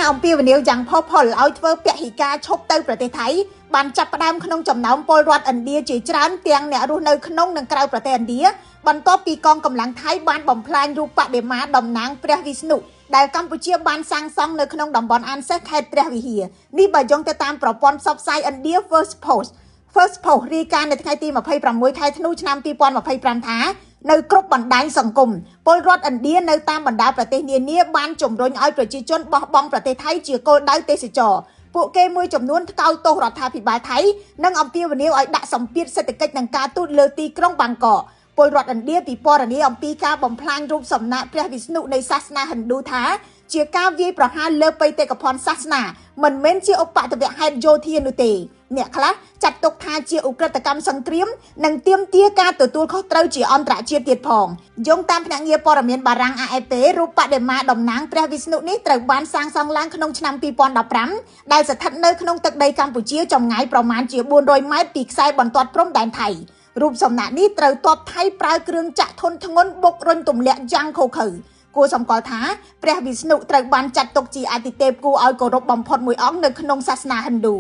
អំពីវិនិយោគយ៉ាងផុសផុលឲ្យធ្វើពហិការឈប់ទៅប្រទេសថៃបានចាប់ផ្ដើមក្នុងចំណោមពលរដ្ឋឥណ្ឌាជាច្រើនទាំងអ្នករស់នៅក្នុងនិងក្រៅប្រទេសឥណ្ឌាបន្ទាប់ពីកងកម្លាំងថៃបានបំផ្លាញរូបបដិមាតំណាងព្រះវិស្ណុដែលកម្ពុជាបានសាងសង់នៅក្នុងតំបន់អានសេសខេត្តព្រះវិហារនេះបើយោងទៅតាមប្រព័ន្ធផ្សព្វផ្សាយឥណ្ឌា First Post រាយការណ៍នៅថ្ងៃទី26ខែធ្នូឆ្នាំ2025ថានៅគ្រប់បណ្ដាញសង្គមពលរដ្ឋឥណ្ឌានៅតាមបណ្ដាប្រទេសនានាបានជំរុញឲ្យប្រជាជនបោះបង់ប្រទេសថៃជាគោលដៅទេសចរពួកគេមួយចំនួនថ្កោលទោសរដ្ឋាភិបាលថៃនិងអំពាវនាវឲ្យដាក់សម្ពាធសេដ្ឋកិច្ចនិងការទូតលើទីក្រុងបាងកកពលរដ្ឋឥណ្ឌាពិពណ៌នាអំពីការបំផ្លាញរូបសំណាកព្រះវិស្ណុនៃសាសនាហិណ្ឌូថាជាការវាយប្រហារលើបេតិកភណ្ឌសាសនាមិនមែនជាឧបទ្ទវហេតុយោធានោះទេអ្នកខ្លះចាត់ទុកថាជាឧក្រិដ្ឋកម្មសង្គ្រាមនិងទាមទារការទទួលខុសត្រូវជាអន្តរជាតិទៀតផងយោងតាមភ្នាក់ងារព័ត៌មានបារាំង AFP រូបបដិមាតំណាងព្រះវិស្ណុនេះត្រូវបានសាងសង់ឡើងក្នុងឆ្នាំ2015ដែលស្ថិតនៅក្នុងទឹកដីកម្ពុជាចម្ងាយប្រមាណជា400ម៉ែត្រពីខ្សែបន្ទាត់ព្រំដែនថៃរូបសំណាកនេះត្រូវទ័ពថៃប្រើគ្រឿងចាក់ធុនធ្ងន់បុករុញទម្លាក់យ៉ាងឃោរឃៅគួរសម្គាល់ថាព្រះវិស្ណុត្រូវបានចាត់ទុកជាអាទិទេពគួរឲ្យគោរពបំផុតមួយអង្គនៅក្នុងសាសនាហិណ្ឌូ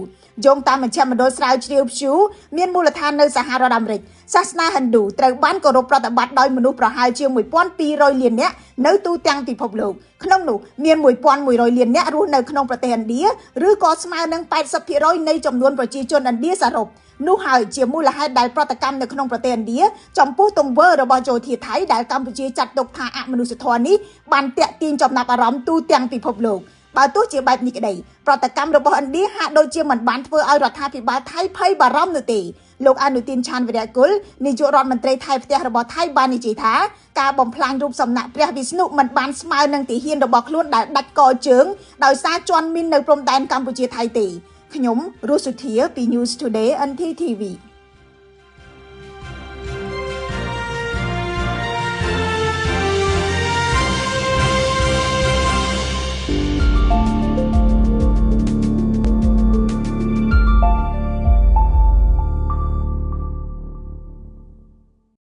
យោងតាមមជ្ឈមណ្ឌលស្រាវជ្រាវ Pew មានមូលដ្ឋាននៅសហរដ្ឋអាមេរិកសាសនាហិណ្ឌូត្រូវបានគោរពប្រតិបត្តិដោយមនុស្សប្រហែលជា1200លាននាក់នៅទូទាំងពិភពលោកក្នុងនោះមាន1100លាននាក់រស់នៅក្នុងប្រទេសឥណ្ឌាឬក៏ស្មើនឹង 80% នៃចំនួនប្រជាជនឥណ្ឌាសរុបនោះហើយជាមូលហេតុដែលប្រតិកម្មនៅក្នុងប្រទេសឥណ្ឌាចំពោះទង្វើរបស់យោធាថៃដែលកម្ពុជាចាត់ទុកថាអមនុស្សធម៌នេះបានទាក់ទាញចំណាប់អារម្មណ៍ទូទាំងពិភពលោកបើទោះជាបែបនេះក្តីប្រតិកម្មរបស់ឥណ្ឌាហាក់ដូចជាមិនបានធ្វើឲ្យរដ្ឋាភិបាលថៃភ័យបារម្ភនោះទេលោកអនុទានឆានវិរៈគុលនាយករដ្ឋមន្ត្រីថៃផ្ទះរបស់ថៃបាននិយាយថាការបំផ្លាញរូបសំណាកព្រះវិស្ណុមិនបានស្មើនឹងទាហានរបស់ខ្លួនដែលដាច់កជើងដោយសារជន់មីននៅព្រំដែនកម្ពុជាថៃទេខ្ញុំរស់សុធាពី News Today NTTV